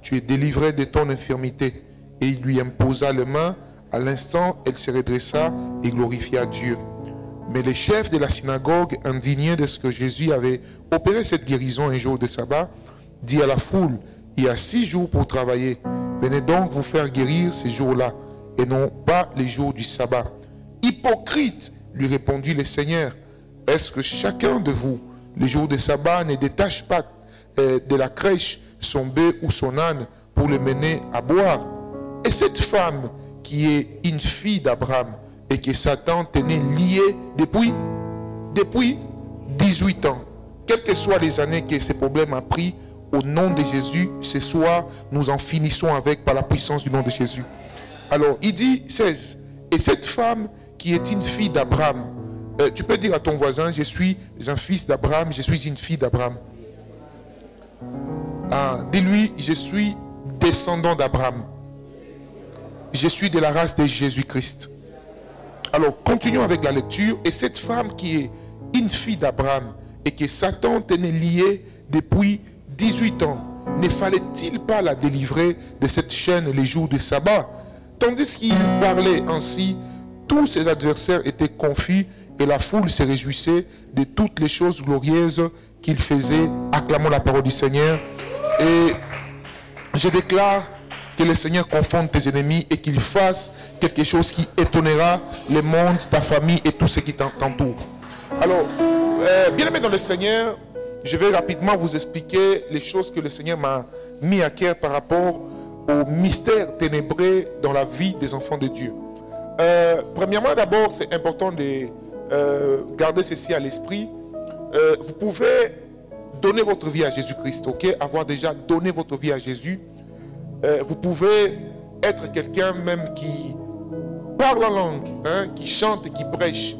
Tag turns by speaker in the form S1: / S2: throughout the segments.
S1: tu es délivrée de ton infirmité. Et il lui imposa les mains. À l'instant, elle se redressa et glorifia Dieu. Mais les chefs de la synagogue, indignés de ce que Jésus avait opéré cette guérison un jour de sabbat, dit à la foule, il y a 6 jours pour travailler. Venez donc vous faire guérir ces jours-là, et non pas les jours du sabbat. Hypocrite, lui répondit le Seigneur, est-ce que chacun de vous, les jours de sabbat, ne détache pas de la crèche son bœuf ou son âne pour le mener à boire? Et cette femme qui est une fille d'Abraham et que Satan tenait liée depuis 18 ans, quelles que soient les années que ce problème a pris, au nom de Jésus, ce soir, nous en finissons avec par la puissance du nom de Jésus. Alors, il dit 16, et cette femme qui est une fille d'Abraham, tu peux dire à ton voisin, je suis un fils d'Abraham, je suis une fille d'Abraham. Dis-lui, je suis descendant d'Abraham. Je suis de la race de Jésus-Christ. Alors, continuons avec la lecture. Et cette femme qui est une fille d'Abraham et que Satan tenait liée depuis 18 ans, ne fallait-il pas la délivrer de cette chaîne les jours de sabbat? Tandis qu'il parlait ainsi, tous ses adversaires étaient confus et la foule se réjouissait de toutes les choses glorieuses qu'il faisait. Acclamons la parole du Seigneur. Et je déclare que le Seigneur confonde tes ennemis et qu'il fasse quelque chose qui étonnera le monde, ta famille et tout ce qui t'entoure. Alors, bien-aimés dans le Seigneur, je vais rapidement vous expliquer les choses que le Seigneur m'a mis à cœur par rapport au mystère ténébreux dans la vie des enfants de Dieu. Premièrement, d'abord, c'est important de garder ceci à l'esprit. Vous pouvez donner votre vie à Jésus-Christ, ok? Avoir déjà donné votre vie à Jésus. Vous pouvez être quelqu'un même qui parle en langue, hein, qui chante et qui prêche,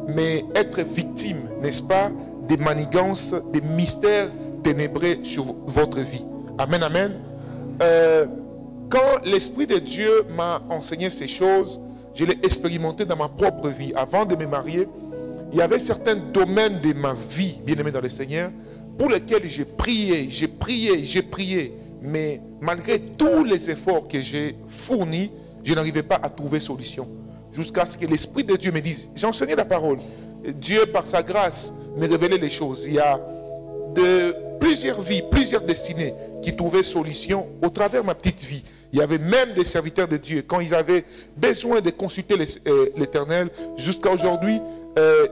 S1: mais être victime, n'est-ce pas, des manigances, des mystères ténébreux sur votre vie. Amen, amen. Quand l'Esprit de Dieu m'a enseigné ces choses, je l'ai expérimenté dans ma propre vie. Avant de me marier, il y avait certains domaines de ma vie, bien-aimé dans le Seigneur, pour lesquels j'ai prié, mais malgré tous les efforts que j'ai fournis, je n'arrivais pas à trouver solution. Jusqu'à ce que l'Esprit de Dieu me dise, j'ai enseigné la parole. Dieu, par sa grâce, me révélait les choses. Il y a plusieurs vies, plusieurs destinées qui trouvaient solution au travers de ma petite vie. Il y avait même des serviteurs de Dieu. Quand ils avaient besoin de consulter l'Éternel, jusqu'à aujourd'hui,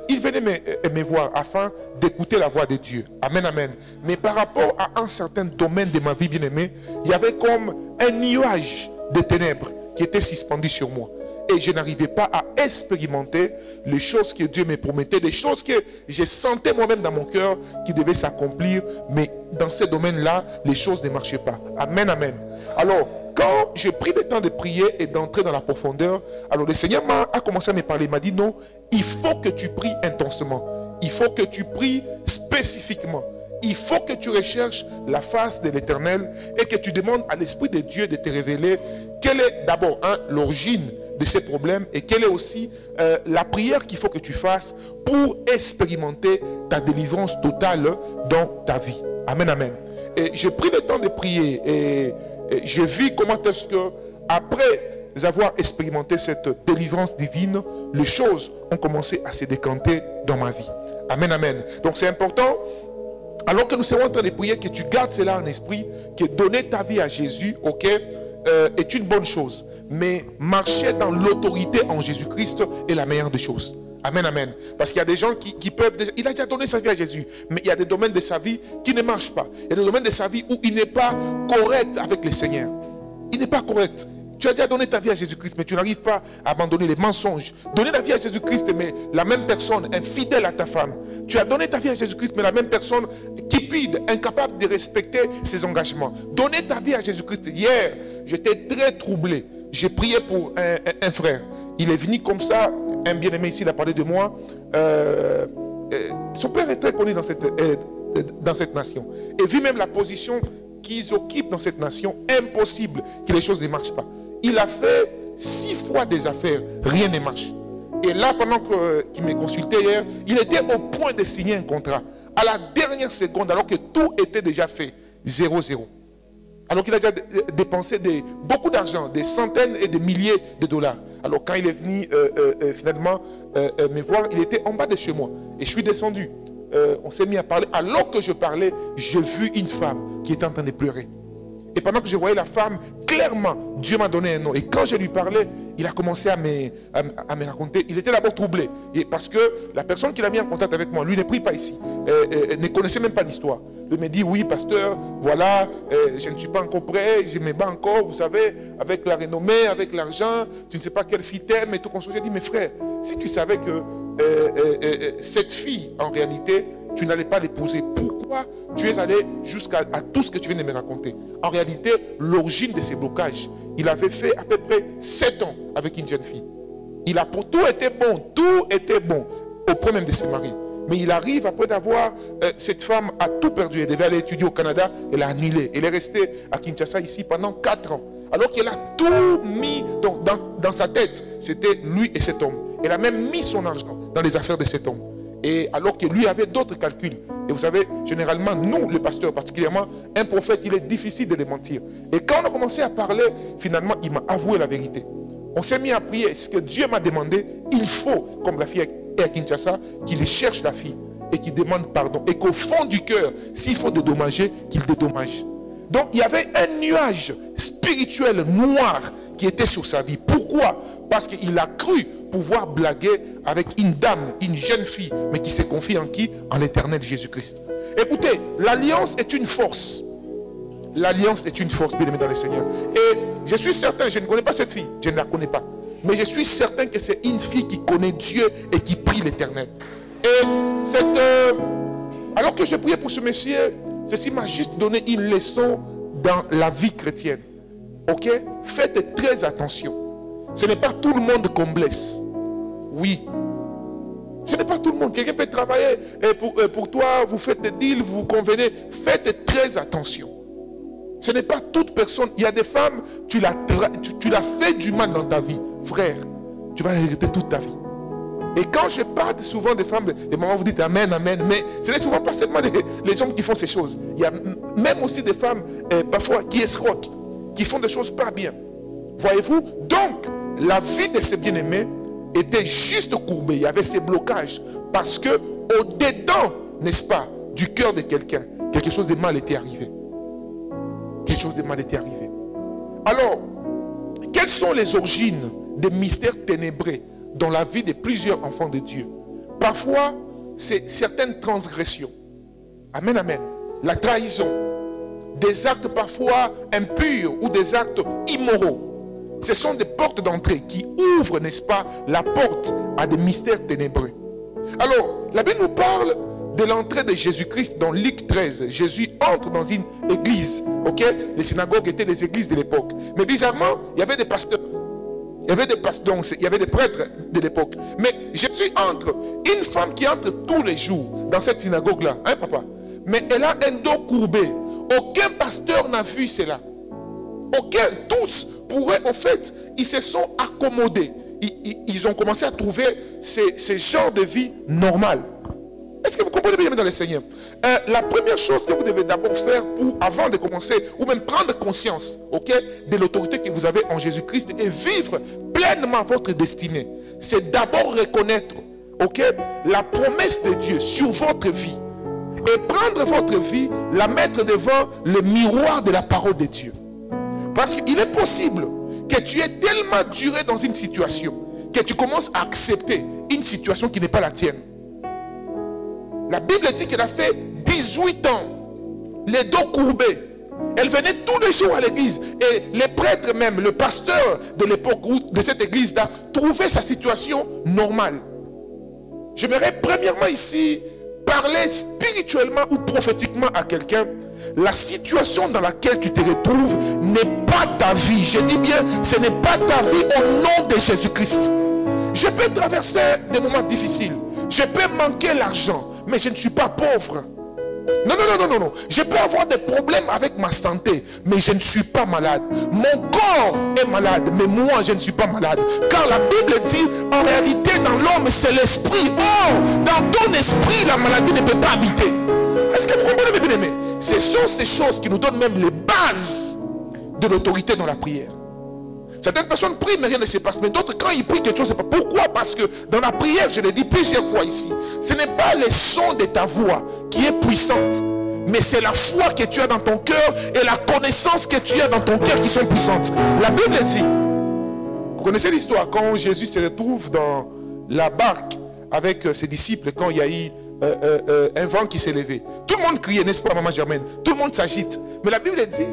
S1: ils venaient me voir afin d'écouter la voix de Dieu. Amen, amen. Mais par rapport à un certain domaine de ma vie bien-aimée, il y avait comme un nuage de ténèbres qui était suspendu sur moi. Et je n'arrivais pas à expérimenter les choses que Dieu me promettait, les choses que je sentais moi-même dans mon cœur qui devaient s'accomplir. Mais dans ces domaines-là, les choses ne marchaient pas. Amen, amen. Alors, quand j'ai pris le temps de prier et d'entrer dans la profondeur, alors le Seigneur a commencé à me parler. Il m'a dit non, il faut que tu pries intensément. Il faut que tu pries spécifiquement. Il faut que tu recherches la face de l'Éternel et que tu demandes à l'Esprit de Dieu de te révéler quelle est d'abord l'origine de ces problèmes et quelle est aussi la prière qu'il faut que tu fasses pour expérimenter ta délivrance totale dans ta vie. Amen, amen. Et j'ai pris le temps de prier et j'ai vu comment est-ce que après avoir expérimenté cette délivrance divine, les choses ont commencé à se décanter dans ma vie. Amen, amen. Donc c'est important, alors que nous sommes en train de prier, que tu gardes cela en esprit, que donner ta vie à Jésus, ok, est une bonne chose. Mais marcher dans l'autorité en Jésus-Christ est la meilleure des choses. Amen, amen. Parce qu'il y a des gens qui peuvent déjà... Il a déjà donné sa vie à Jésus. Mais il y a des domaines de sa vie qui ne marchent pas. Il y a des domaines de sa vie où il n'est pas correct avec le Seigneur. Il n'est pas correct. Tu as déjà donné ta vie à Jésus-Christ, mais tu n'arrives pas à abandonner les mensonges. Donner la vie à Jésus-Christ, mais la même personne, infidèle à ta femme. Tu as donné ta vie à Jésus-Christ, mais la même personne cupide, incapable de respecter ses engagements. Donner ta vie à Jésus-Christ. Hier, j'étais très troublé. J'ai prié pour un frère. Il est venu comme ça, un bien-aimé ici, il a parlé de moi. Son père est très connu dans cette nation. Et vu même la position qu'ils occupent dans cette nation, impossible que les choses ne marchent pas. Il a fait 6 fois des affaires, rien ne marche. Et là, pendant qu'il me consultait hier, il était au point de signer un contrat. À la dernière seconde, alors que tout était déjà fait, 0-0. Alors qu'il a déjà dépensé beaucoup d'argent, des centaines et des milliers de dollars. Alors quand il est venu finalement me voir, il était en bas de chez moi. Et je suis descendu. On s'est mis à parler. Alors que je parlais, j'ai vu une femme qui était en train de pleurer. Et pendant que je voyais la femme, clairement, Dieu m'a donné un nom. Et quand je lui parlais, il a commencé à me raconter. Il était d'abord troublé. Parce que la personne qui l'a mis en contact avec moi, lui ne prie pas ici. Ne connaissait même pas l'histoire. Il me dit, oui, pasteur, voilà, je ne suis pas encore prêt, je me bats encore, vous savez, avec la renommée, avec l'argent, tu ne sais pas quelle fille t'aime et tout. J'ai dit, mais frère, si tu savais que cette fille, en réalité, tu n'allais pas l'épouser, pourquoi tu es allé jusqu'à tout ce que tu viens de me raconter? En réalité, l'origine de ces blocages, il avait fait à peu près 7 ans avec une jeune fille. Tout était bon, auprès même de ses maris. Mais il arrive, après d'avoir, cette femme a tout perdu. Elle devait aller étudier au Canada, elle a annulé. Elle est restée à Kinshasa ici pendant 4 ans. Alors qu'elle a tout mis dans sa tête. C'était lui et cet homme. Elle a même mis son argent dans les affaires de cet homme. Et alors que lui avait d'autres calculs. Et vous savez, généralement, nous, les pasteurs particulièrement, un prophète, il est difficile de les mentir. Et quand on a commencé à parler, finalement, il m'a avoué la vérité. On s'est mis à prier. Ce que Dieu m'a demandé, il faut, comme la fille est à Kinshasa, qu'il cherche la fille et qu'il demande pardon. Et qu'au fond du cœur, s'il faut dédommager, qu'il dédommage. Donc, il y avait un nuage spirituel noir qui était sur sa vie. Pourquoi? Parce qu'il a cru pouvoir blaguer avec une dame, une jeune fille, mais qui se confie en qui? En l'éternel Jésus-Christ. Écoutez, l'alliance est une force. L'alliance est une force, bien aimé dans le Seigneur. Et je suis certain, je ne connais pas cette fille, je ne la connais pas. Mais je suis certain que c'est une fille qui connaît Dieu et qui prie l'éternel. Et alors que je priais pour ce monsieur, ceci m'a juste donné une leçon dans la vie chrétienne. Ok? Faites très attention. Ce n'est pas tout le monde qu'on blesse. Oui. Ce n'est pas tout le monde. Quelqu'un peut travailler et pour toi, vous faites des deals, vous vous convenez. Faites très attention. Ce n'est pas toute personne. Il y a des femmes, tu l'as fait du mal dans ta vie. Frère, tu vas regretter toute ta vie. Et quand je parle souvent des femmes, les mamans vous dites Amen, Amen. Mais ce n'est souvent pas seulement les hommes qui font ces choses. Il y a même aussi des femmes, parfois, qui escroquent, qui font des choses pas bien. Voyez-vous? Donc, la vie de ces bien-aimés était juste courbée. Il y avait ces blocages. Parce que au-dedans, n'est-ce pas, du cœur de quelqu'un, quelque chose de mal était arrivé. Quelque chose de mal était arrivé. Alors, quelles sont les origines des mystères ténébrés dans la vie de plusieurs enfants de Dieu? Parfois, c'est certaines transgressions. Amen, amen. La trahison. Des actes parfois impurs ou des actes immoraux. Ce sont des portes d'entrée qui ouvrent, n'est-ce pas, la porte à des mystères ténébreux. Alors, la Bible nous parle de l'entrée de Jésus-Christ dans Luc 13. Jésus entre dans une église. Ok? Les synagogues étaient les églises de l'époque. Mais bizarrement, il y avait des pasteurs. Il y avait des pasteurs, il y avait des prêtres de l'époque. Mais Jésus entre. Une femme qui entre tous les jours dans cette synagogue-là. Hein, papa? Mais elle a un dos courbé. Aucun pasteur n'a vu cela. Aucun. Tous pourraient, au fait, ils se sont accommodés. Ils ont commencé à trouver ces genres de vie normales. Est-ce que vous comprenez bien dans le Seigneur? La première chose que vous devez d'abord faire avant de commencer, ou même prendre conscience, ok, de l'autorité que vous avez en Jésus-Christ et vivre pleinement votre destinée, c'est d'abord reconnaître, ok, la promesse de Dieu sur votre vie et prendre votre vie, la mettre devant le miroir de la parole de Dieu. Parce qu'il est possible que tu aies tellement duré dans une situation que tu commences à accepter une situation qui n'est pas la tienne. La Bible dit qu'elle a fait 18 ans, les dos courbés. Elle venait tous les jours à l'église. Et les prêtres même, le pasteur de l'époque de cette église-là, trouvait sa situation normale. J'aimerais premièrement ici parler spirituellement ou prophétiquement à quelqu'un. La situation dans laquelle tu te retrouves n'est pas ta vie. Je dis bien, ce n'est pas ta vie au nom de Jésus-Christ. Je peux traverser des moments difficiles. Je peux manquer l'argent. Mais je ne suis pas pauvre. Non, non, non, non, non. Je peux avoir des problèmes avec ma santé, mais je ne suis pas malade. Mon corps est malade, mais moi, je ne suis pas malade. Car la Bible dit, en réalité, dans l'homme, c'est l'esprit. Or, dans ton esprit, la maladie ne peut pas habiter. Est-ce que vous comprenez, mes bien-aimés? Ce sont ces choses qui nous donnent même les bases de l'autorité dans la prière. Certaines personnes prient, mais rien ne se passe. Mais d'autres, quand ils prient, quelque chose ne se passe. Pourquoi? Parce que dans la prière, je l'ai dit plusieurs fois ici, ce n'est pas le son de ta voix qui est puissante, mais c'est la foi que tu as dans ton cœur et la connaissance que tu as dans ton cœur qui sont puissantes. La Bible dit, vous connaissez l'histoire, quand Jésus se retrouve dans la barque avec ses disciples, quand il y a eu un vent qui s'est levé. Tout le monde criait, n'est-ce pas, maman Germaine? Tout le monde s'agite. Mais la Bible dit,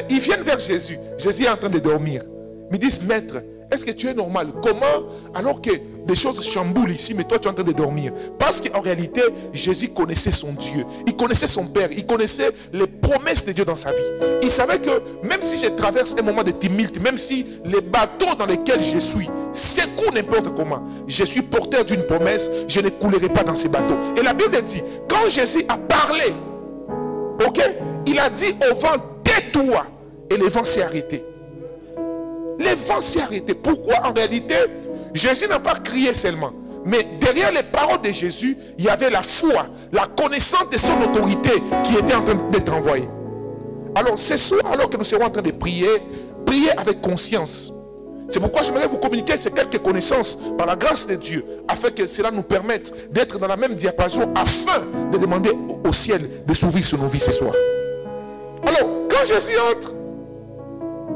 S1: ils viennent vers Jésus. Jésus est en train de dormir. Mais ils disent, maître, est-ce que tu es normal? Comment, alors que des choses chamboulent ici, mais toi tu es en train de dormir? Parce qu'en réalité, Jésus connaissait son Dieu. Il connaissait son Père. Il connaissait les promesses de Dieu dans sa vie. Il savait que même si je traverse un moment de tumulte, même si les bateaux dans lesquels je suis secouent n'importe comment, je suis porteur d'une promesse, je ne coulerai pas dans ces bateaux. Et la Bible dit, quand Jésus a parlé, ok, il a dit au vent, tais-toi. Et le vent s'est arrêté. Le vent s'est arrêté. Pourquoi? En réalité, Jésus n'a pas crié seulement. Mais derrière les paroles de Jésus, il y avait la foi, la connaissance de son autorité qui était en train d'être envoyée. Alors, ce soir, alors que nous serons en train de prier, priez avec conscience. C'est pourquoi j'aimerais vous communiquer ces quelques connaissances par la grâce de Dieu, afin que cela nous permette d'être dans la même diapason, afin de demander au ciel de s'ouvrir sur nos vies ce soir. Alors, quand Jésus entre,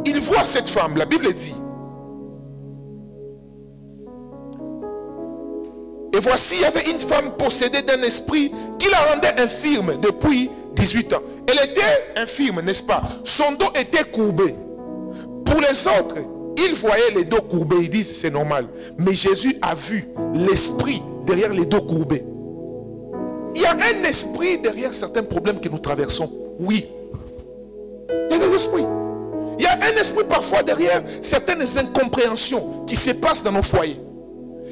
S1: il voit cette femme, la Bible dit. Et voici, il y avait une femme possédée d'un esprit qui la rendait infirme depuis 18 ans. Elle était infirme, n'est-ce pas? Son dos était courbé. Pour les autres, ils voyaient les dos courbés, ils disent c'est normal. Mais Jésus a vu l'esprit derrière les dos courbés. Il y a un esprit derrière certains problèmes que nous traversons. Oui. Il y a des esprits. Il y a un esprit parfois derrière certaines incompréhensions qui se passent dans nos foyers.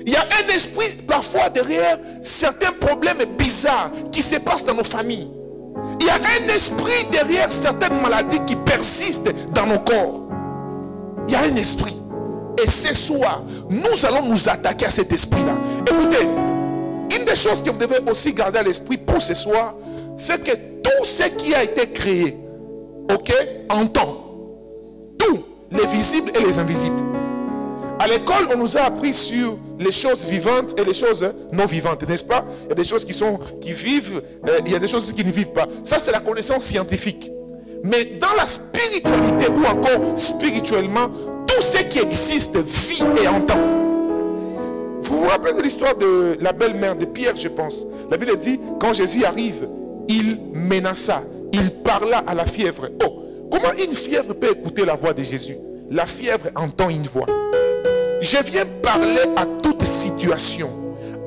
S1: Il y a un esprit parfois derrière certains problèmes bizarres qui se passent dans nos familles. Il y a un esprit derrière certaines maladies qui persistent dans nos corps. Il y a un esprit. Et ce soir, nous allons nous attaquer à cet esprit-là. Écoutez, une des choses que vous devez aussi garder à l'esprit pour ce soir, c'est que tout ce qui a été créé, ok, entend. Tout, les visibles et les invisibles. À l'école, on nous a appris sur les choses vivantes et les choses non vivantes, n'est-ce pas? Il y a des choses qui vivent, il y a des choses qui ne vivent pas. Ça, c'est la connaissance scientifique. Mais dans la spiritualité ou encore spirituellement, tout ce qui existe vit et entend. Vous vous rappelez de l'histoire de la belle-mère de Pierre, je pense. La Bible dit, quand Jésus arrive, il menaça, il parla à la fièvre. Oh, comment une fièvre peut écouter la voix de Jésus? La fièvre entend une voix. Je viens parler à toute situation,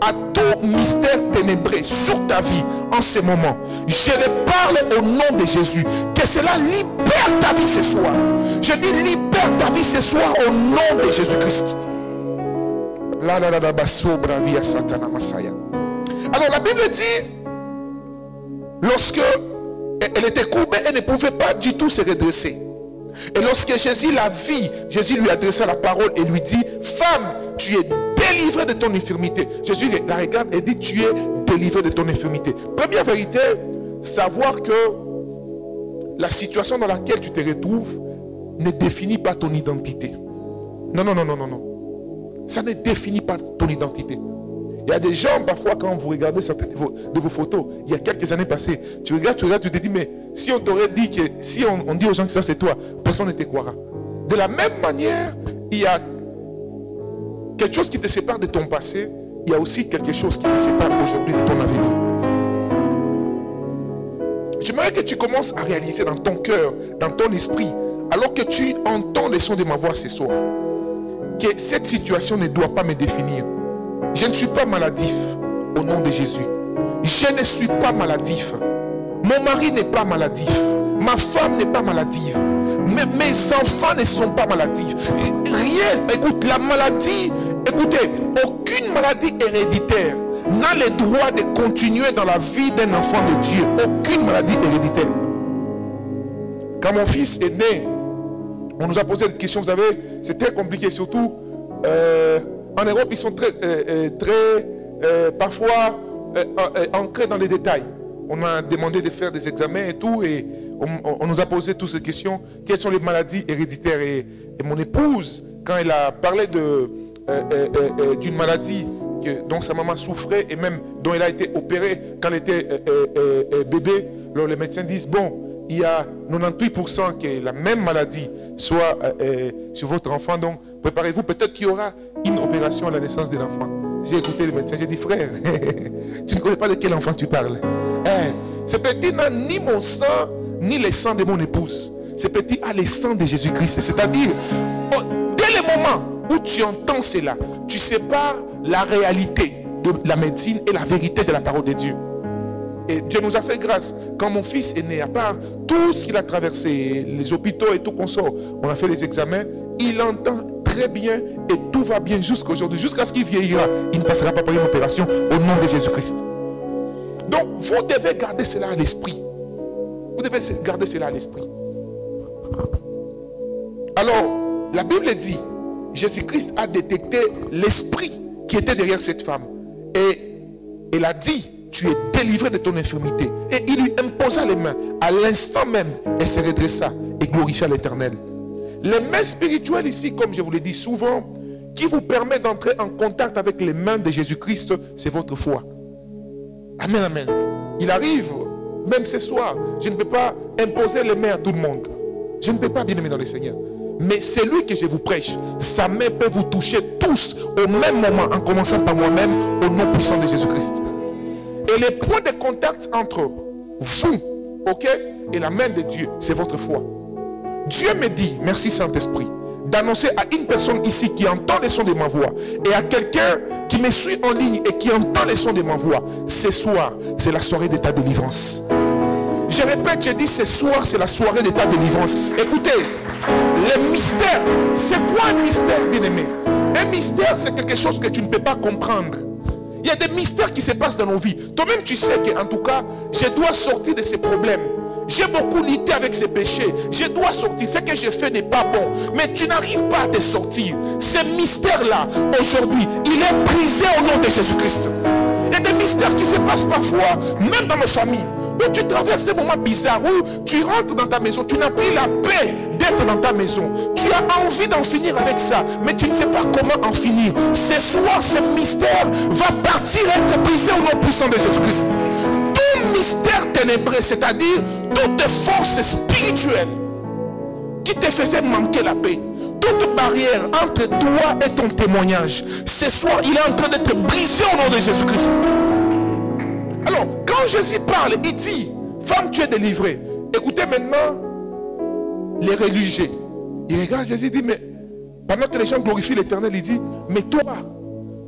S1: à tout mystère ténébreux sur ta vie en ce moment. Je le parle au nom de Jésus. Que cela libère ta vie ce soir. Je dis libère ta vie ce soir au nom de Jésus-Christ. Alors la Bible dit, lorsque elle était courbée, elle ne pouvait pas du tout se redresser. Et lorsque Jésus la vit, Jésus lui adressa la parole et lui dit, femme, tu es délivrée de ton infirmité. Jésus la regarde et dit, tu es délivrée de ton infirmité. Première vérité, savoir que la situation dans laquelle tu te retrouves ne définit pas ton identité. Non, non, non, non, non, non. Ça ne définit pas ton identité. Il y a des gens, parfois, quand vous regardez certaines de vos photos, il y a quelques années passées, tu regardes, tu te dis, mais si on t'aurait dit que, si on dit aux gens que ça c'est toi, personne ne te croira. De la même manière, il y a quelque chose qui te sépare de ton passé, il y a aussi quelque chose qui te sépare aujourd'hui de ton avenir. J'aimerais que tu commences à réaliser dans ton cœur, dans ton esprit, alors que tu entends le son de ma voix ce soir, que cette situation ne doit pas me définir. Je ne suis pas maladif au nom de Jésus. Je ne suis pas maladif. Mon mari n'est pas maladif. Ma femme n'est pas maladive. Mes enfants ne sont pas maladifs. Rien, écoute, la maladie, écoutez, aucune maladie héréditaire n'a le droit de continuer dans la vie d'un enfant de Dieu. Aucune maladie héréditaire. Quand mon fils est né, on nous a posé cette question, vous savez, c'est très compliqué, surtout en Europe, ils sont parfois ancrés dans les détails. On a demandé de faire des examens et tout, et on nous a posé toutes ces questions. Quelles sont les maladies héréditaires? Et mon épouse, quand elle a parlé d'une maladie dont sa maman souffrait et même dont elle a été opérée quand elle était bébé, alors les médecins disent, bon, il y a 98% que la même maladie soit sur votre enfant, donc préparez-vous, peut-être qu'il y aura une opération à la naissance de l'enfant. J'ai écouté le médecin, j'ai dit, frère, tu ne connais pas de quel enfant tu parles. Ce petit n'a ni mon sang, ni le sang de mon épouse. Ce petit a le sang de Jésus-Christ. C'est-à-dire, dès le moment où tu entends cela, tu sépares la réalité de la médecine et la vérité de la parole de Dieu. Et Dieu nous a fait grâce. Quand mon fils est né, à part tout ce qu'il a traversé, les hôpitaux et tout qu'on sort, on a fait les examens, il entend très bien et tout va bien jusqu'à aujourd'hui. Jusqu'à ce qu'il vieillira, il ne passera pas par une opération au nom de Jésus-Christ. Donc, vous devez garder cela à l'esprit. Vous devez garder cela à l'esprit. Alors, la Bible dit, Jésus-Christ a détecté l'esprit qui était derrière cette femme. Et il a dit, tu es délivré de ton infirmité. Et il lui imposa les mains. À l'instant même, elle se redressa et glorifia l'Éternel. Les mains spirituelles ici, comme je vous l'ai dit souvent, qui vous permet d'entrer en contact avec les mains de Jésus-Christ, c'est votre foi. Amen, amen. Il arrive, même ce soir, je ne peux pas imposer les mains à tout le monde. Je ne peux pas, bien aimer dans le Seigneur. Mais c'est lui que je vous prêche. Sa main peut vous toucher tous au même moment, en commençant par moi-même, au nom puissant de Jésus-Christ. Et les points de contact entre vous, ok, et la main de Dieu, c'est votre foi. Dieu me dit, merci Saint-Esprit, d'annoncer à une personne ici qui entend le son de ma voix et à quelqu'un qui me suit en ligne et qui entend le son de ma voix, ce soir, c'est la soirée de ta délivrance. Je répète, je dis ce soir, c'est la soirée de ta délivrance. Écoutez, le mystère, c'est quoi un mystère, bien-aimé? Un mystère, c'est quelque chose que tu ne peux pas comprendre. Il y a des mystères qui se passent dans nos vies. Toi-même, tu sais qu'en tout cas, je dois sortir de ces problèmes. J'ai beaucoup lutté avec ces péchés. Je dois sortir. Ce que j'ai fait n'est pas bon. Mais tu n'arrives pas à te sortir. Ce mystère-là, aujourd'hui, il est brisé au nom de Jésus-Christ. Il y a des mystères qui se passent parfois, même dans nos familles. Où tu traverses des moments bizarres, où tu rentres dans ta maison, tu n'as plus la paix d'être dans ta maison. Tu as envie d'en finir avec ça, mais tu ne sais pas comment en finir. Ce soir, ce mystère va partir et être brisé au nom puissant de Jésus-Christ. Tout mystère ténébreux, c'est-à-dire toute force spirituelle qui te faisait manquer la paix, toute barrière entre toi et ton témoignage, ce soir, il est en train d'être brisé au nom de Jésus-Christ. Alors, quand Jésus parle, il dit, femme, tu es délivrée. Écoutez maintenant les religieux. Il regarde Jésus, il dit, mais pendant que les gens glorifient l'Éternel, il dit, mais toi,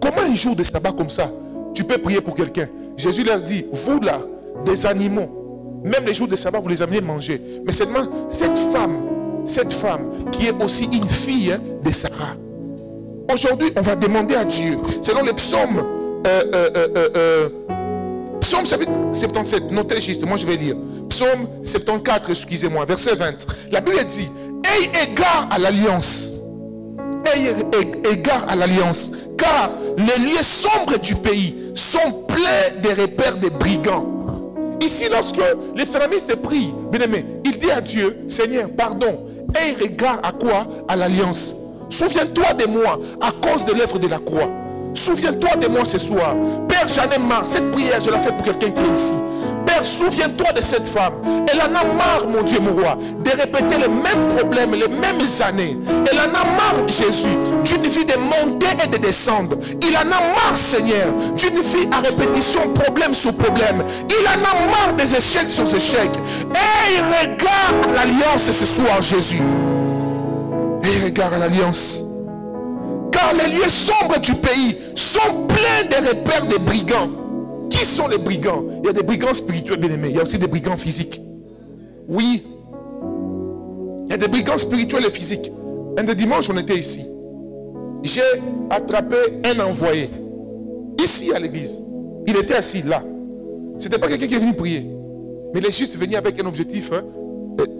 S1: comment un jour de sabbat comme ça, tu peux prier pour quelqu'un? Jésus leur dit, vous là, des animaux, même les jours de sabbat, vous les amenez manger. Mais seulement cette femme qui est aussi une fille de Sarah. Aujourd'hui, on va demander à Dieu, selon les psaumes, Psaume chapitre 77, notez juste, moi je vais lire. Psaume 74, excusez-moi, verset 20. La Bible dit, ayez égard à l'alliance. Ayez égard à l'alliance. Car les lieux sombres du pays sont pleins des repères des brigands. Ici, lorsque les psalmistes prient, bien aimé, il dit à Dieu, Seigneur, pardon. Ayez égard à quoi? À l'alliance. Souviens-toi de moi à cause de l'œuvre de la croix. Souviens-toi de moi ce soir. Père, j'en ai marre. Cette prière, je la fais pour quelqu'un qui est ici. Père, souviens-toi de cette femme. Elle en a marre, mon Dieu, mon roi, de répéter les mêmes problèmes, les mêmes années. Elle en a marre, Jésus, d'une vie de monter et de descendre. Il en a marre, Seigneur, d'une vie à répétition, problème sur problème. Il en a marre des échecs sur échecs. Et il regarde l'alliance ce soir, Jésus. Et il regarde l'alliance. Car les lieux sombres du pays sont pleins des repères des brigands. Qui sont les brigands? Il y a des brigands spirituels, bien aimés. Il y a aussi des brigands physiques. Oui. Il y a des brigands spirituels et physiques. Un des dimanches, on était ici. J'ai attrapé un envoyé. Ici à l'église. Il était assis là. Ce n'était pas quelqu'un qui est venu prier. Mais il est juste venu avec un objectif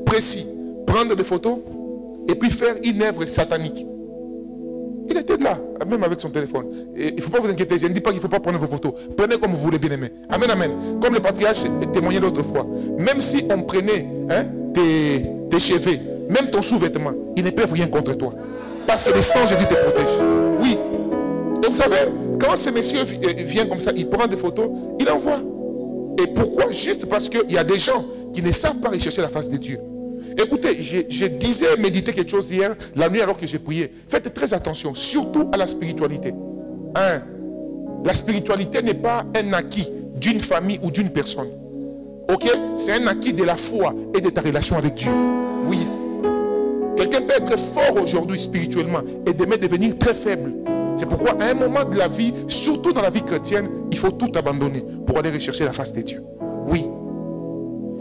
S1: précis. Prendre des photos et puis faire une œuvre satanique. Il était là, même avec son téléphone. Et il ne faut pas vous inquiéter, je ne dis pas qu'il ne faut pas prendre vos photos. Prenez comme vous voulez, bien aimé. Amen, amen. Comme le patriarche témoignait l'autre fois. Même si on prenait tes cheveux, même ton sous-vêtement, ils ne peuvent rien contre toi. Parce que le sang Jésus te protège. Oui. Et vous savez, quand ce monsieur vient comme ça, il prend des photos, il envoie. Et pourquoi? Juste parce qu'il y a des gens qui ne savent pas rechercher la face de Dieu. Écoutez, je disais méditer quelque chose hier, la nuit alors que j'ai prié. Faites très attention, surtout à la spiritualité. La spiritualité n'est pas un acquis d'une famille ou d'une personne. Ok? C'est un acquis de la foi et de ta relation avec Dieu. Oui. Quelqu'un peut être fort aujourd'hui spirituellement et demain devenir très faible. C'est pourquoi à un moment de la vie, surtout dans la vie chrétienne, il faut tout abandonner pour aller rechercher la face de Dieu. Oui.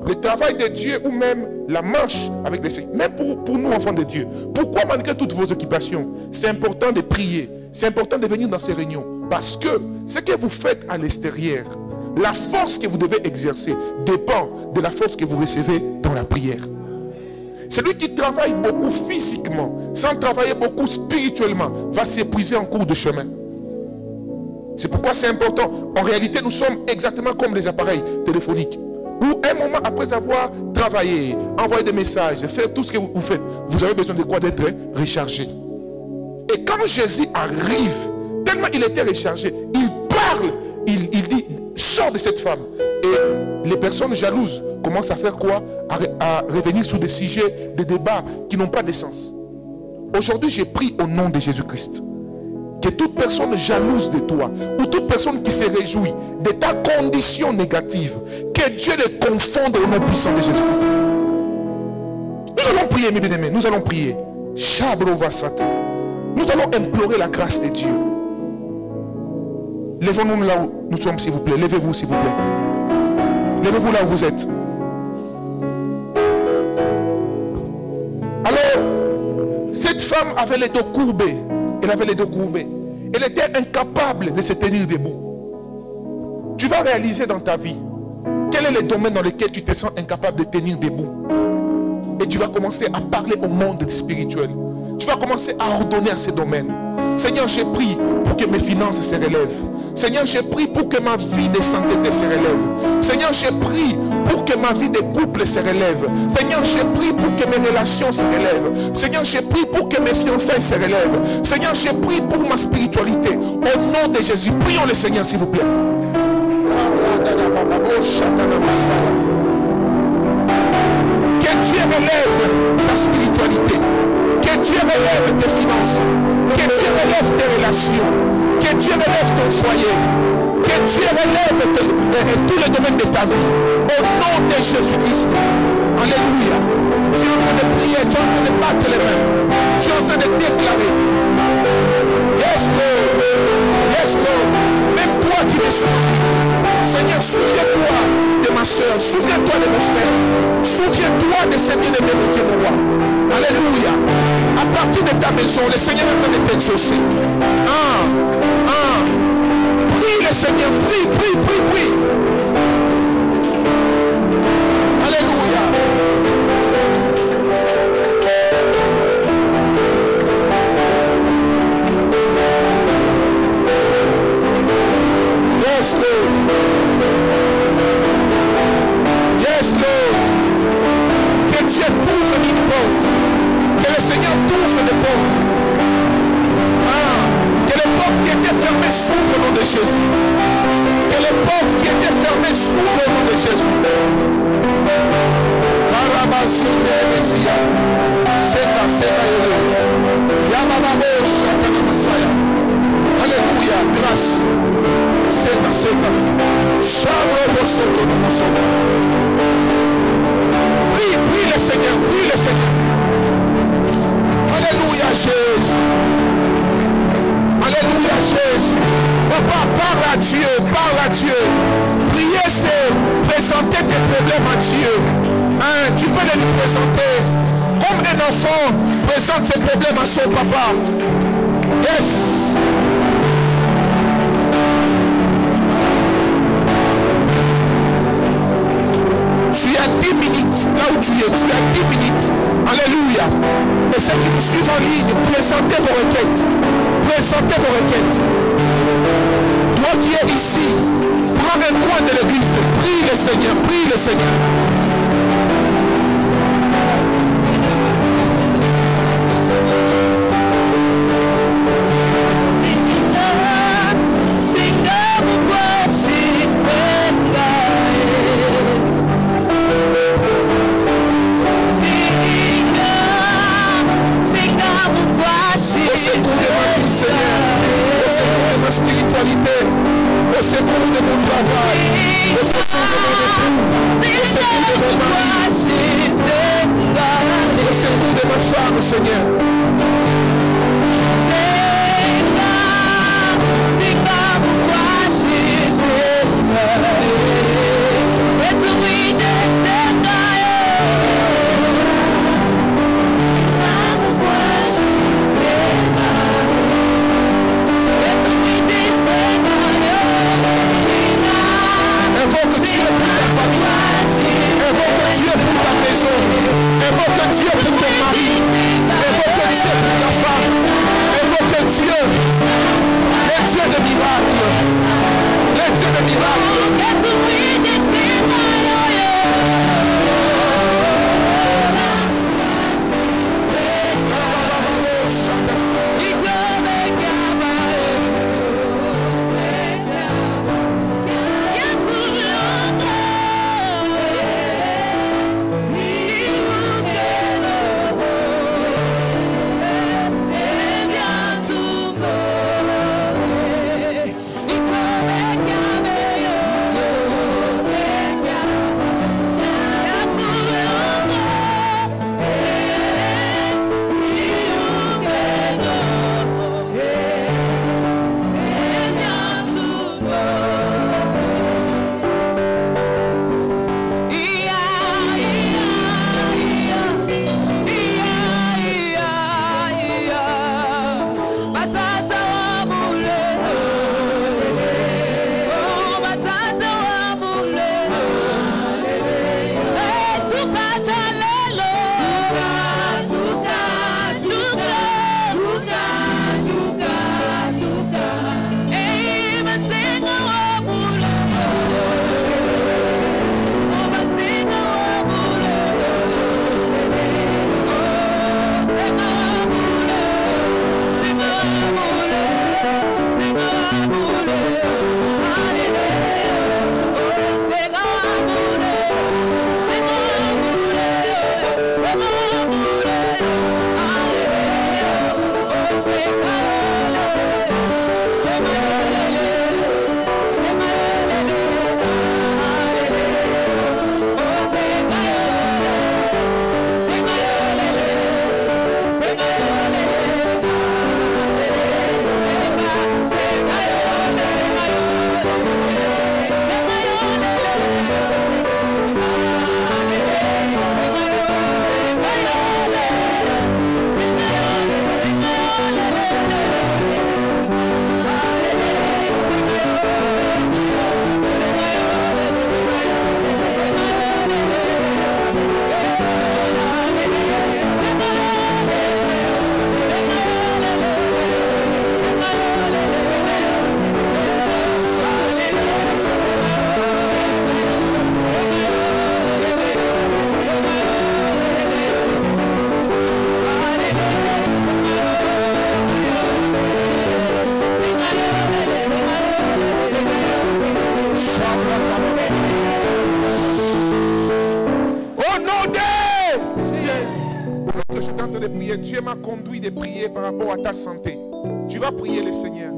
S1: Le travail de Dieu ou même la marche avec les Seigneurs, même pour nous enfants de Dieu. Pourquoi malgré toutes vos occupations, c'est important de prier, c'est important de venir dans ces réunions. Parce que ce que vous faites à l'extérieur, la force que vous devez exercer dépend de la force que vous recevez dans la prière. Celui qui travaille beaucoup physiquement, sans travailler beaucoup spirituellement, va s'épuiser en cours de chemin. C'est pourquoi c'est important. En réalité, nous sommes exactement comme les appareils téléphoniques. Où un moment après avoir travaillé, envoyé des messages, faire tout ce que vous faites, vous avez besoin de quoi? D'être rechargé. Et quand Jésus arrive, tellement il était rechargé, il parle, il dit, sors de cette femme. Et les personnes jalouses commencent à faire quoi? À revenir sur des sujets, des débats qui n'ont pas de sens. Aujourd'hui, j'ai pris au nom de Jésus-Christ que toute personne jalouse de toi, ou toute personne qui se réjouit de ta condition négative, que Dieu les confonde au nom puissant de Jésus-Christ. Nous allons prier, mes bien-aimés, nous allons prier. Nous allons implorer la grâce de Dieu. Levons-nous là où nous sommes, s'il vous plaît. Levez-vous, s'il vous plaît. Levez-vous là où vous êtes. Alors, cette femme avait les dos courbés. Elle avait les dos courbés. Elle était incapable de se tenir debout. Tu vas réaliser dans ta vie quel est le domaine dans lequel tu te sens incapable de tenir debout. Et tu vas commencer à parler au monde spirituel. Tu vas commencer à ordonner à ces domaines. Seigneur, j'ai prié pour que mes finances se relèvent. Seigneur, j'ai prié pour que ma vie de sainteté se relève. Seigneur, j'ai prié pour que ma vie de couple se relève. Seigneur, j'ai prié pour que mes relations se relèvent. Seigneur, j'ai prié pour que mes fiançailles se relèvent. Seigneur, j'ai prié pour ma spiritualité. Au nom de Jésus, prions le Seigneur, s'il vous plaît. Que Dieu relève ta spiritualité. Que Dieu relève tes finances. Que Dieu relève tes relations. Que Dieu relève ton foyer. Que Dieu relève tous les domaines de ta vie. Au nom de Jésus-Christ. Alléluia. Tu es en train de prier, tu es en train de battre les mains. Tu es en train de déclarer. Yes, Lord. Yes, Lord. Même toi qui me souviens. Seigneur, souviens-toi de ma soeur. Souviens-toi de mon frère. Souviens-toi de ces bien-aimés, mon Dieu, mon roi. Alléluia. À partir de ta maison, le Seigneur est en train de t'exaucer. Prie le Seigneur, prie, prie, prie, prie. Alléluia. Yes, Lord. Yes, Lord. Que Dieu t'ouvre une porte. Que le Seigneur t'ouvre des portes. Que les portes qui étaient fermées s'ouvrent au nom de Jésus. Que les portes qui étaient fermées s'ouvrent au nom de Jésus. Alléluia, grâce. Prie le Seigneur, prie le Seigneur. Alléluia, Jésus. Alléluia, Jésus. Papa, parle à Dieu, parle à Dieu. Prier, c'est présenter tes problèmes à Dieu. Tu peux les lui présenter. Comme un enfant présente ses problèmes à son papa. Yes. Tu as 10 minutes là où tu es. Tu as 10 minutes. Alléluia. Et ceux qui nous suivent en ligne, présentez vos requêtes. Présentez vos requêtes. Toi qui es ici, prends un coin de l'église. Prie le Seigneur. Prie le Seigneur. secours de ma vie, Seigneur. Au secours de ma spiritualité. Au secours de mon travail. Au secours de mon époux. Au secours de mon mari. Au secours de ma femme, Seigneur. Invoque Dieu pour ta famille. Invoque Dieu pour ta maison. Invoque Dieu pour ton mari. Invoque Dieu pour ta femme. Invoque Dieu. Les dieux de miracles. Les dieux de miracles. Dieu m'a conduit de prier par rapport à ta santé. Tu vas prier le Seigneur.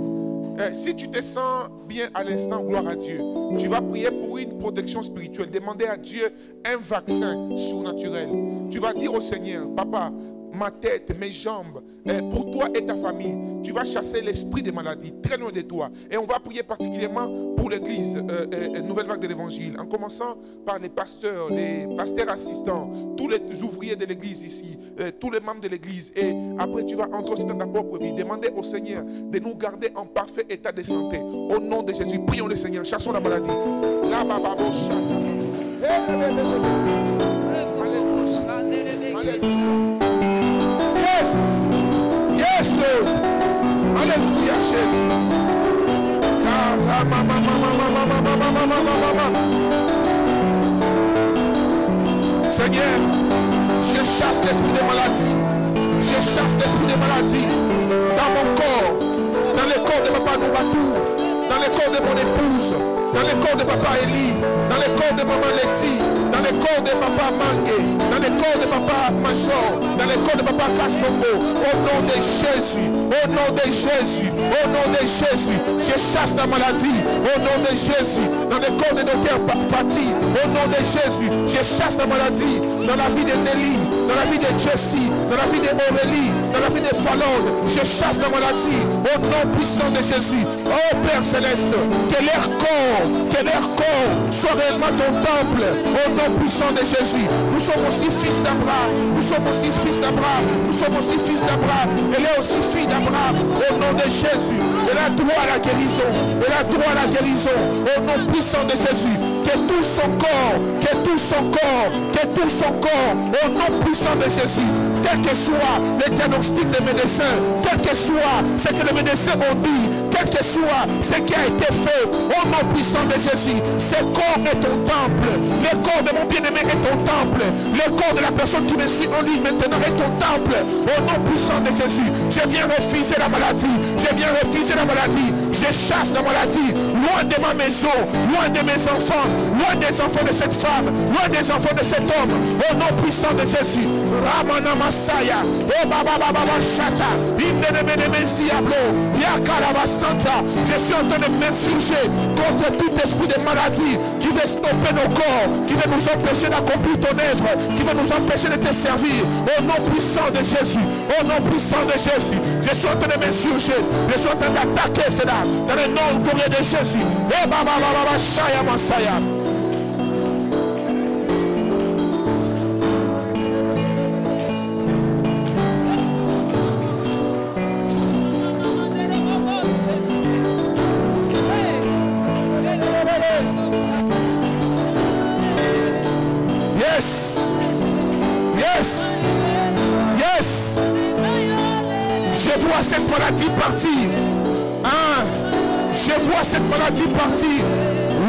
S1: Si tu te sens bien à l'instant, gloire à Dieu. Tu vas prier pour une protection spirituelle. Demander à Dieu un vaccin surnaturel. Tu vas dire au Seigneur, Papa, ma tête, mes jambes, pour toi et ta famille, tu vas chasser l'esprit de maladie très loin de toi. Et on va prier particulièrement pour l'église Nouvelle Vague de l'Évangile, en commençant par les pasteurs assistants, tous les ouvriers de l'église ici, tous les membres de l'église. Et après, tu vas entrer aussi dans ta propre vie. Demander au Seigneur de nous garder en parfait état de santé. Au nom de Jésus, prions le Seigneur, chassons la maladie. Yes, Lord. Alléluia, Jésus. Seigneur, je chasse l'esprit de maladie. Je chasse l'esprit de maladie dans mon corps, dans le corps de Papa Noubatou, dans le corps de mon épouse, dans le corps de papa Eli, dans le corps de maman Letty, dans le corps de papa Mangue, dans le corps de papa Major, dans le corps de papa Kassongo, au nom de Jésus, au nom de Jésus, au nom de Jésus, je chasse la maladie, au nom de Jésus, dans le corps de docteur Fatih, au nom de Jésus, je chasse la maladie, dans la vie de Nelly, dans la vie de Jessie, dans la vie d'Aurélie, dans la vie de Fallon, je chasse la maladie, au nom puissant de Jésus. Oh Père Céleste, que leur corps soit réellement ton temple, au nom puissant de Jésus. Nous sommes aussi fils d'Abraham, nous sommes aussi fils d'Abraham, nous sommes aussi fils d'Abraham, elle est aussi fille d'Abraham, au nom de Jésus. Elle a droit à la guérison, elle a droit à la guérison, au nom puissant de Jésus. Que tout son corps, au nom puissant de Jésus, quel que soit le diagnostic des médecins, quel que soit ce que les médecins ont dit, quel que soit ce qui a été fait, au nom puissant de Jésus, ce corps est ton temple, le corps de mon bien-aimé est ton temple, le corps de la personne qui me suit en ligne maintenant est ton temple, au nom puissant de Jésus. Je viens refuser la maladie, je chasse la maladie, loin de ma maison, loin de mes enfants, loin des enfants de cette femme, loin des enfants de cet homme, au nom puissant de Jésus. Ramana Masaya, Chata, je suis en train de m'insurger contre tout esprit de maladie qui veut stopper nos corps, qui veut nous empêcher d'accomplir ton œuvre, qui veut nous empêcher de te servir. Au nom puissant de Jésus, au nom puissant de Jésus, je suis en train de m'insurger, je suis en train d'attaquer cela dans le nom glorieux de Jésus. Shaya Masaya. Je vois cette maladie partir. Je vois cette maladie partir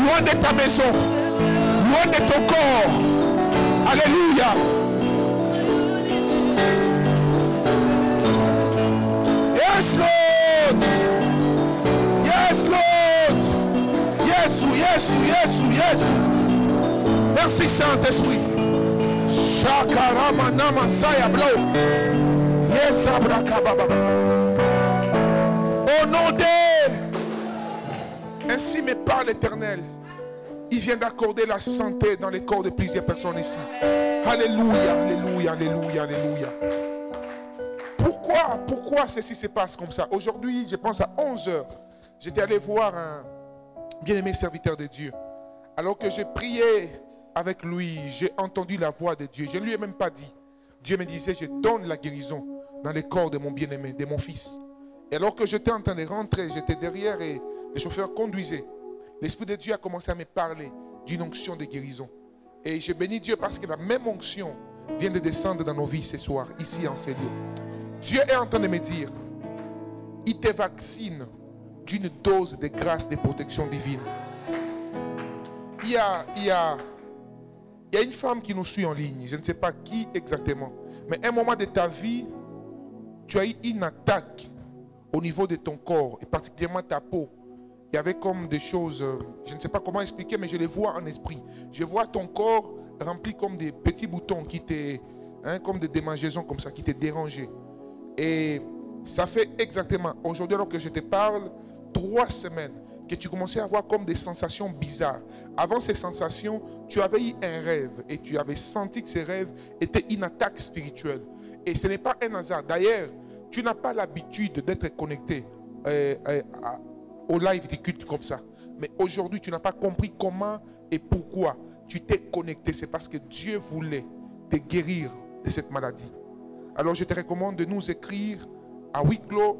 S1: loin de ta maison, loin de ton corps. Alléluia. Yes, Lord. Yes, Lord. Yes. Merci, Saint-Esprit. Shakarama nama saya blo. Yes, abrakababa. Au nom de... Ainsi me parle l'Éternel. Il vient d'accorder la santé dans les corps de plusieurs personnes ici. Alléluia. Pourquoi ceci se passe comme ça? Aujourd'hui, je pense à 11h, j'étais allé voir un bien-aimé serviteur de Dieu. Alors que je priais avec lui, j'ai entendu la voix de Dieu. Je ne lui ai même pas dit. Dieu me disait, je donne la guérison dans les corps de mon bien-aimé, de mon fils. Et alors que j'étais en train de rentrer, j'étais derrière et le chauffeur conduisait. L'Esprit de Dieu a commencé à me parler d'une onction de guérison. Et je bénis Dieu parce que la même onction vient de descendre dans nos vies ce soir, ici en ces lieux. Dieu est en train de me dire, il te vaccine d'une dose de grâce, de protection divine. Il y a une femme qui nous suit en ligne, je ne sais pas qui exactement, mais à un moment de ta vie, tu as eu une attaque au niveau de ton corps, et particulièrement ta peau. Il y avait comme des choses, je ne sais pas comment expliquer, mais je les vois en esprit. Je vois ton corps rempli comme des petits boutons qui te, comme des démangeaisons comme ça, qui te dérangeaient. Et ça fait exactement, aujourd'hui alors que je te parle, 3 semaines que tu commençais à avoir comme des sensations bizarres. Avant ces sensations, tu avais eu un rêve et tu avais senti que ces rêves étaient une attaque spirituelle. Et ce n'est pas un hasard. D'ailleurs, tu n'as pas l'habitude d'être connecté au live des cultes comme ça. Mais aujourd'hui, tu n'as pas compris comment et pourquoi tu t'es connecté. C'est parce que Dieu voulait te guérir de cette maladie. Alors, je te recommande de nous écrire à huis clos.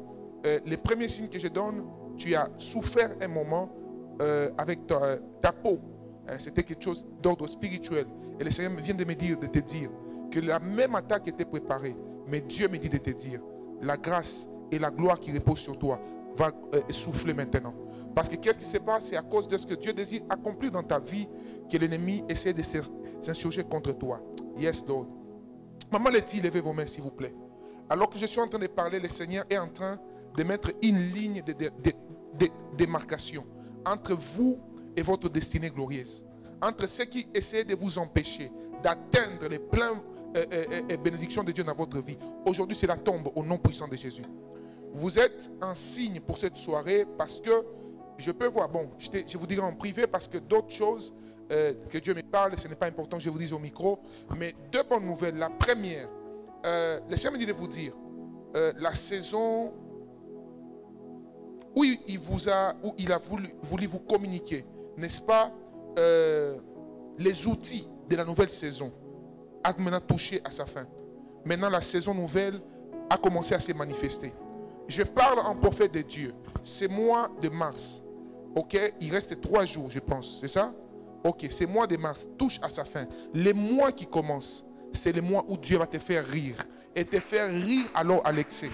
S1: Les premiers signes que je donne, tu as souffert un moment avec ta peau. C'était quelque chose d'ordre spirituel. Et le Seigneur vient de me dire, de te dire que la même attaque était préparée. Mais Dieu me dit de te dire, la grâce et la gloire qui repose sur toi va souffler maintenant. Parce que qu'est-ce qui se passe? C'est à cause de ce que Dieu désire accomplir dans ta vie que l'ennemi essaie de s'insurger contre toi. Yes, Lord. Maman Letty, levez vos mains s'il vous plaît. Alors que je suis en train de parler, le Seigneur est en train de mettre une ligne de démarcation entre vous et votre destinée glorieuse. Entre ceux qui essaient de vous empêcher d'atteindre les pleines bénédictions de Dieu dans votre vie. Aujourd'hui, cela tombe au nom puissant de Jésus. Vous êtes un signe pour cette soirée parce que je peux voir, bon, je vous dirai en privé parce que d'autres choses que Dieu me parle, ce n'est pas important que je vous dise au micro, mais deux bonnes nouvelles. La première, laissez-moi de vous dire, la saison où il a voulu vous communiquer, n'est-ce pas, les outils de la nouvelle saison a maintenant touché à sa fin. Maintenant, la saison nouvelle a commencé à se manifester. Je parle en prophète de Dieu. C'est mois de mars. Ok, il reste 3 jours, je pense. C'est ça? Ok, c'est mois de mars. Touche à sa fin. Les mois qui commencent, c'est les mois où Dieu va te faire rire. Et te faire rire alors à l'excès.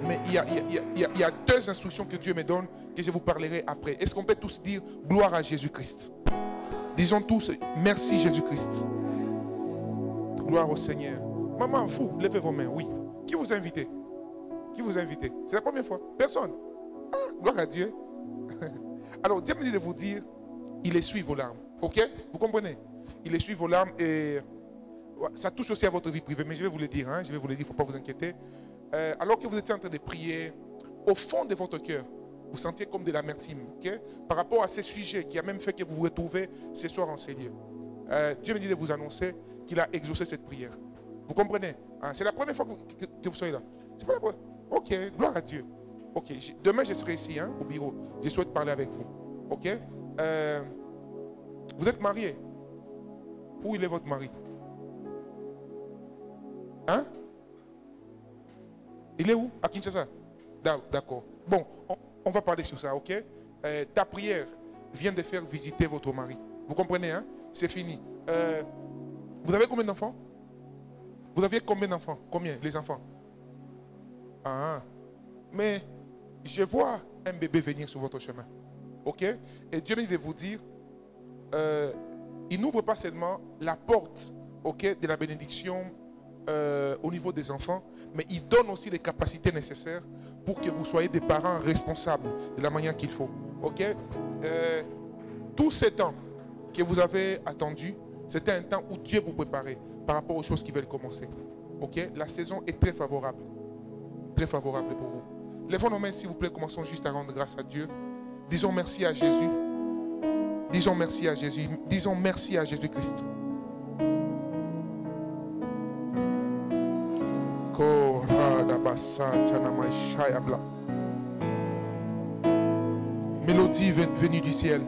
S1: Mais il y a 2 instructions que Dieu me donne que je vous parlerai après. Est-ce qu'on peut tous dire gloire à Jésus-Christ? Disons tous merci Jésus-Christ. Gloire au Seigneur. Maman, vous, levez vos mains. Oui. Qui vous a invité? Qui vous a invité? C'est la première fois? Personne? Ah, gloire à Dieu. Alors, Dieu me dit de vous dire, il essuie vos larmes. Ok? Vous comprenez? Il essuie vos larmes et ça touche aussi à votre vie privée. Mais je vais vous le dire, hein? Je vais vous le dire, il ne faut pas vous inquiéter. Alors que vous étiez en train de prier, au fond de votre cœur, vous sentiez comme de l'amertume, ok? Par rapport à ces sujets qui a même fait que vous vous retrouvez ce soir en Seigneur. Dieu me dit de vous annoncer qu'il a exaucé cette prière. Vous comprenez? Hein? C'est la première fois que vous soyez là. C'est pas la première. Ok, gloire à Dieu. Ok, demain je serai ici, hein, au bureau. Je souhaite parler avec vous. Ok? Vous êtes marié? Où il est votre mari? Hein? Il est où? À Kinshasa? D'accord. Bon, on va parler sur ça, ok? Ta prière vient de faire visiter votre mari. Vous comprenez, hein? C'est fini. Vous avez combien d'enfants? Vous aviez combien d'enfants? Combien, les enfants? Ah, mais je vois un bébé venir sur votre chemin. Ok? Et Dieu me dit de vous dire, il n'ouvre pas seulement la porte, ok, de la bénédiction au niveau des enfants, mais il donne aussi les capacités nécessaires pour que vous soyez des parents responsables de la manière qu'il faut. Ok? Tout ce temps que vous avez attendu, c'était un temps où Dieu vous préparait par rapport aux choses qui veulent commencer. Ok? La saison est très favorable. Très favorable pour vous. Lèvons nos mains, s'il vous plaît. Commençons juste à rendre grâce à Dieu. Disons merci à Jésus. Disons merci à Jésus. Disons merci à Jésus-Christ. Mélodie venue du ciel.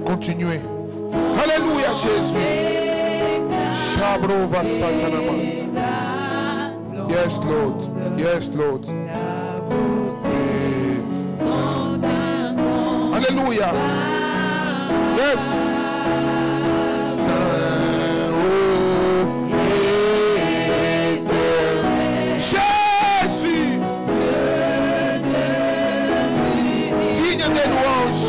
S1: Continuez. Alléluia Jésus. Yes Lord. Yes Lord. Alléluia. Yes. Jésus. Digne des louanges.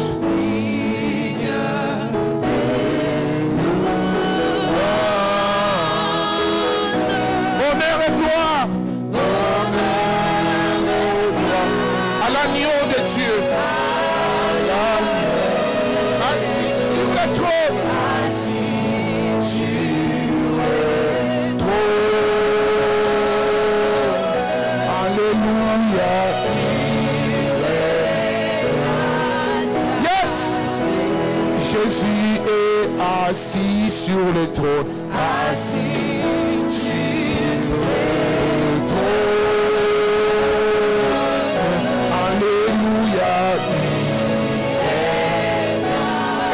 S1: Jésus est assis sur le trône, assis sur Alléluia.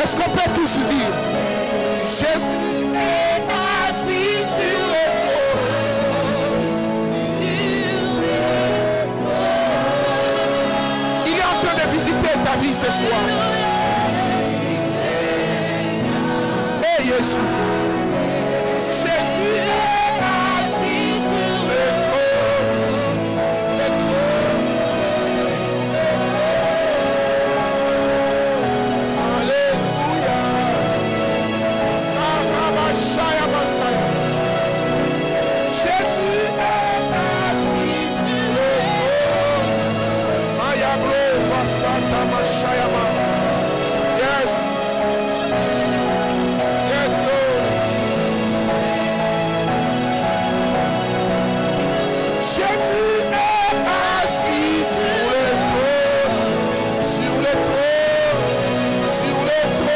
S1: Est-ce qu'on peut tous dire Jésus est assis sur le trône. Il est en train de visiter ta vie ce soir. Et Jésus. Jésus est assis sur le trône. Alléluia. Jésus est assis sur le trône. Yes. Yes, Lord. Jésus est assis sur le trône. Sur le trône. Sur le trône.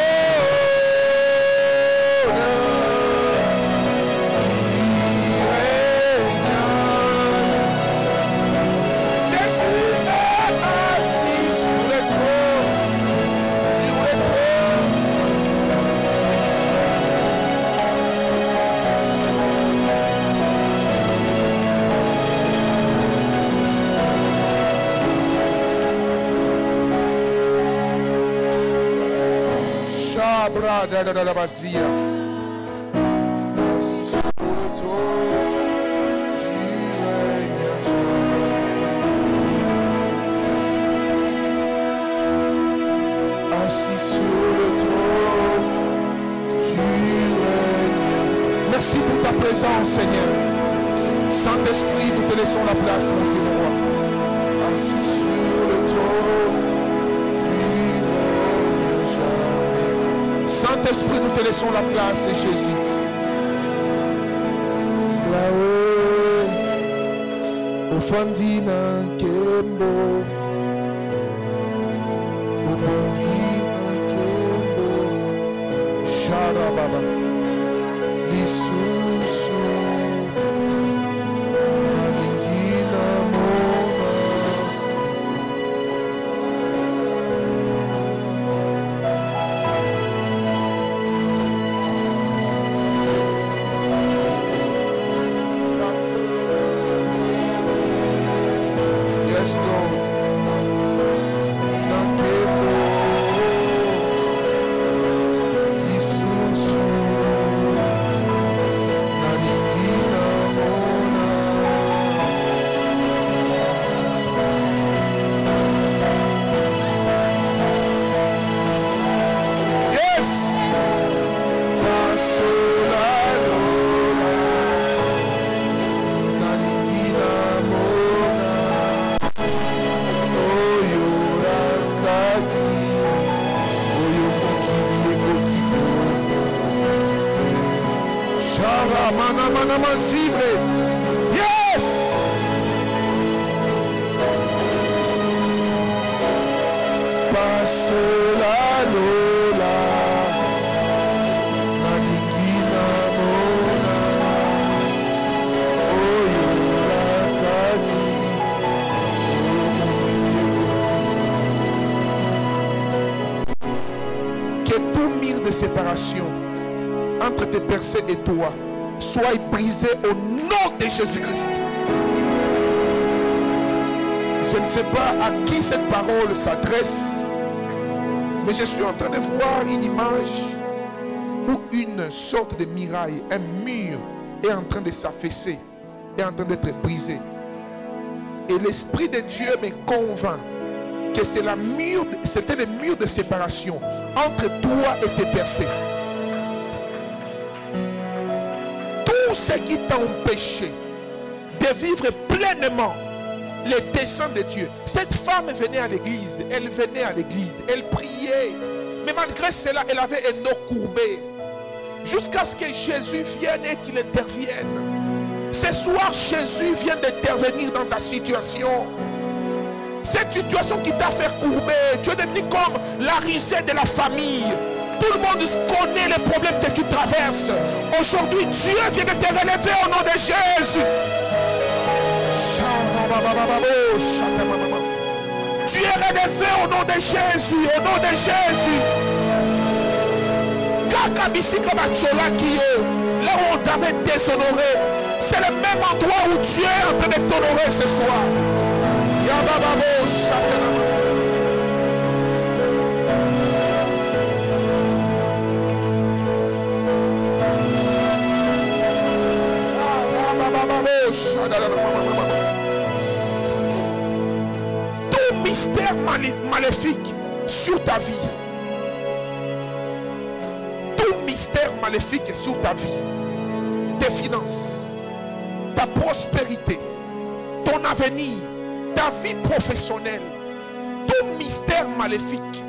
S1: Jésus est assis sur le trône, sur le trône. Chabra da da da da basia. Assis sur le trône, tu règnes jamais. Assis sur le trône, tu règnes. Merci pour ta présence, Seigneur. Saint-Esprit, nous te laissons la place, mon Dieu, mon roi. Assis sur le trône, tu règnes jamais. Saint-Esprit, nous te laissons la place, Jésus. Yahweh, Ofandina Kembo. Baba Lisusu Maningina Mona. Yes, Lord. Nakemo Lisusu Maningina Mona. Yes. Pasola Lola Maningina Mona. Oyorakaki Oyokokibi Shara Mana Mana Mazibre. Yes. Pasola Lola Maningina Mona. Oyorakaki. Que tout mur de séparation entre tes percées et toi soit brisé au nom de Jésus-Christ. Je ne sais pas à qui cette parole s'adresse, mais je suis en train de voir une image où une sorte de muraille, un mur est en train de s'affaisser, est en train d'être brisé. Et l'Esprit de Dieu me convainc que c'était le mur de séparation entre toi et tes percées. Tout ce qui t'a empêché de vivre pleinement les desseins de Dieu. Cette femme venait à l'église, elle priait, mais malgré cela, elle avait un dos courbé. Jusqu'à ce que Jésus vienne et qu'il intervienne. Ce soir, Jésus vient d'intervenir dans ta situation. Cette situation qui t'a fait courber, tu es devenu comme la risée de la famille. Tout le monde connaît les problèmes que tu traverses. Aujourd'hui, Dieu vient de te relever au nom de Jésus. Tu es relevé au nom de Jésus, au nom de Jésus. Là où on t'avait déshonoré, c'est le même endroit où Dieu est en train de t'honorer ce soir. Tout mystère maléfique sur ta vie, tout mystère maléfique sur ta vie, tes finances, ta prospérité, ton avenir, ta vie professionnelle, tout mystère maléfique,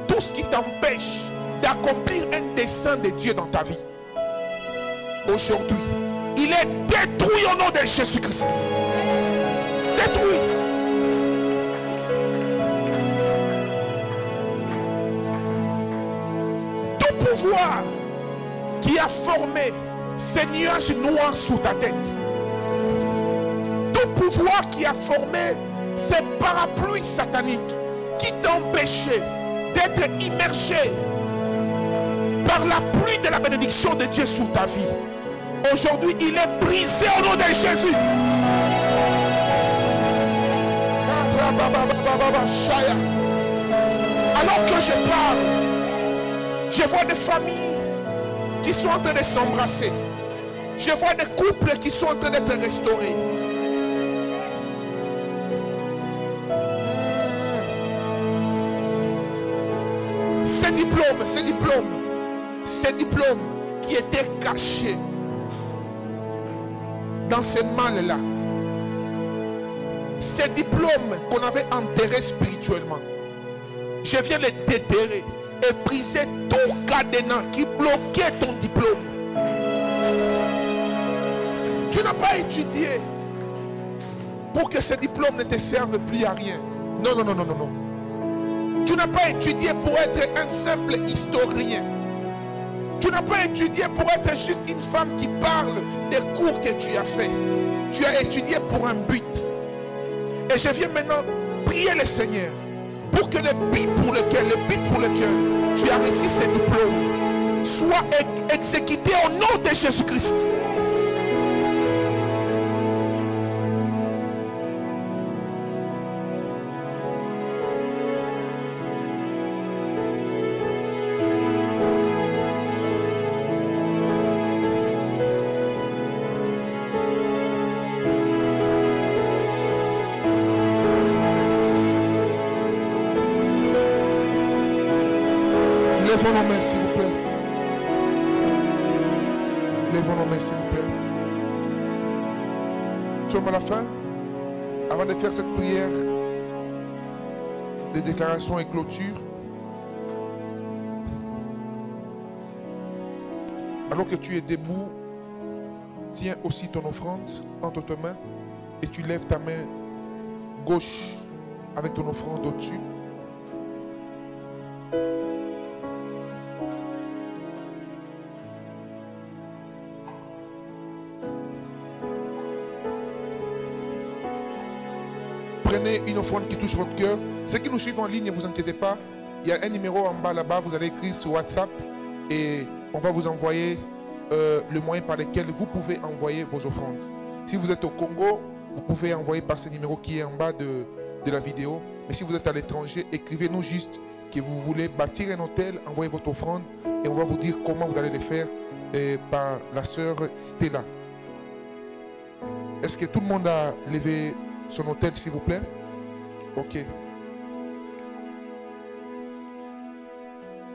S1: tout ce qui t'empêche d'accomplir un dessein de Dieu dans ta vie, aujourd'hui, il est détruit au nom de Jésus-Christ. Détruit. Tout pouvoir qui a formé ces nuages noirs sous ta tête, tout pouvoir qui a formé ces parapluies sataniques qui t'empêchaient d'être immergé par la pluie de la bénédiction de Dieu sous ta vie, aujourd'hui, il est brisé au nom de Jésus. Alors que je parle, je vois des familles qui sont en train de s'embrasser. Je vois des couples qui sont en train d'être restaurés. Ces diplômes qui étaient cachés dans ces mal-là, ces diplômes qu'on avait enterrés spirituellement, je viens les déterrer et briser tout cadenas qui bloquait ton diplôme. Tu n'as pas étudié pour que ces diplômes ne te servent plus à rien. Non, non, non, non, non, non. Tu n'as pas étudié pour être un simple historien. Tu n'as pas étudié pour être juste une femme qui parle des cours que tu as fait. Tu as étudié pour un but. Et je viens maintenant prier le Seigneur pour que le but pour lequel tu as reçu ces diplômes soit exécuté au nom de Jésus-Christ. Lèvons nos mains, s'il vous plaît. Lèvons nos mains, s'il vous plaît. Nous sommes à la fin. Avant de faire cette prière de déclaration et clôture, alors que tu es debout, tiens aussi ton offrande entre tes mains et tu lèves ta main gauche avec ton offrande au-dessus. Prenez une offrande qui touche votre cœur. Ceux qui nous suivent en ligne, ne vous inquiétez pas. Il y a un numéro en bas là-bas. Vous allez écrire sur WhatsApp et on va vous envoyer le moyen par lequel vous pouvez envoyer vos offrandes. Si vous êtes au Congo, vous pouvez envoyer par ce numéro qui est en bas de la vidéo. Mais si vous êtes à l'étranger, écrivez-nous juste que vous voulez bâtir un hôtel, envoyez votre offrande et on va vous dire comment vous allez le faire par la sœur Stella. Est-ce que tout le monde a levé son hôtel, s'il vous plaît? Ok.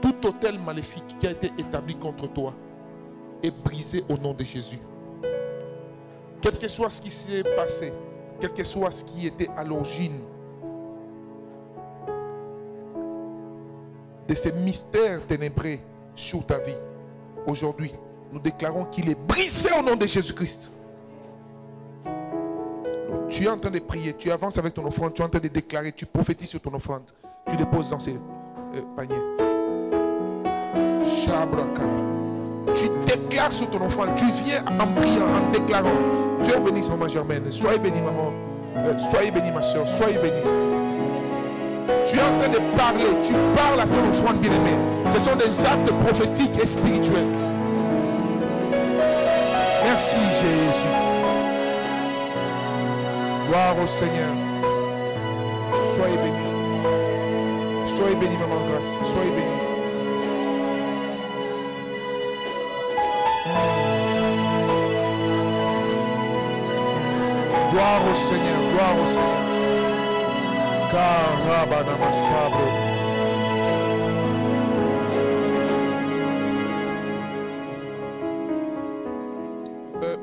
S1: Tout hôtel maléfique qui a été établi contre toi est brisé au nom de Jésus. Quel que soit ce qui s'est passé, quel que soit ce qui était à l'origine de ces mystères ténébreux sur ta vie, aujourd'hui, nous déclarons qu'il est brisé au nom de Jésus-Christ. Tu es en train de prier, tu avances avec ton offrande, tu es en train de déclarer, tu prophétises sur ton offrande, tu déposes dans ces paniers. Shabraka. Tu déclares sur ton enfant, tu viens en priant, en déclarant. Dieu bénisse maman Germaine. Soyez bénie maman. Soyez bénie ma soeur. Soyez bénie. Tu es en train de parler. Tu parles à ton enfant bien-aimé. Ce sont des actes prophétiques et spirituels. Merci Jésus. Gloire au Seigneur. Soyez bénis. Soyez bénis, maman Grâce. Soyez bénis. Gloire au Seigneur. Gloire au Seigneur. Karabanamasabro.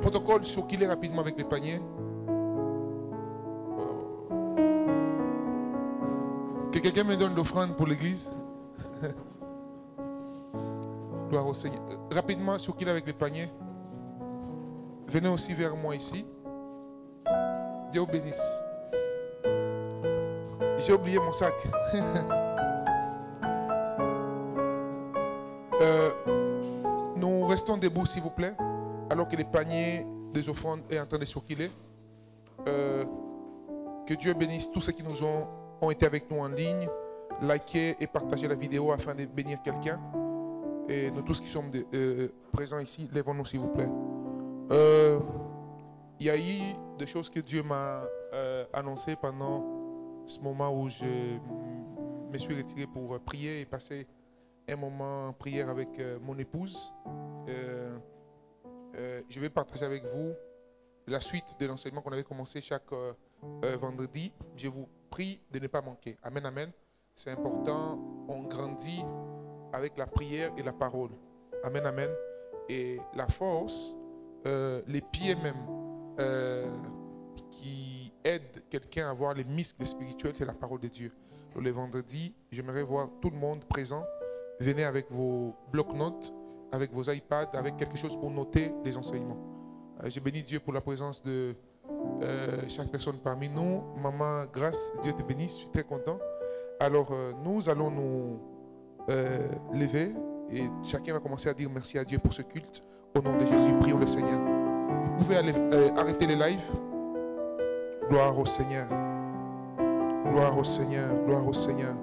S1: Protocole circuler rapidement avec les paniers. Que quelqu'un me donne l'offrande pour l'église. Gloire au Seigneur. Rapidement circuler avec les paniers. Venez aussi vers moi ici. Dieu vous bénisse. J'ai oublié mon sac. Nous restons debout s'il vous plaît. Alors que les paniers des offrandes est en train de circuler. Que Dieu bénisse tous ceux qui nous ont été avec nous en ligne. Likez et partagez la vidéo afin de bénir quelqu'un. Et nous tous qui sommes présents ici, lèvons-nous s'il vous plaît. Il y a eu des choses que Dieu m'a annoncées pendant ce moment où je me suis retiré pour prier et passer un moment en prière avec mon épouse. Je vais partager avec vous la suite de l'enseignement qu'on avait commencé chaque vendredi. Je vous prie de ne pas manquer. Amen, amen. C'est important. On grandit avec la prière et la parole. Amen, amen. Et la force, les pieds même, qui aident quelqu'un à avoir les muscles spirituels, c'est la parole de Dieu. Donc, le vendredi, j'aimerais voir tout le monde présent. Venez avec vos blocs-notes, avec vos iPads, avec quelque chose pour noter les enseignements. Je bénis Dieu pour la présence de chaque personne parmi nous. Maman Grâce, Dieu te bénisse, je suis très content. Alors, nous allons nous lever et chacun va commencer à dire merci à Dieu pour ce culte. Au nom de Jésus, prions le Seigneur. Vous pouvez aller, arrêter les lives. Gloire au Seigneur. Gloire au Seigneur. Gloire au Seigneur.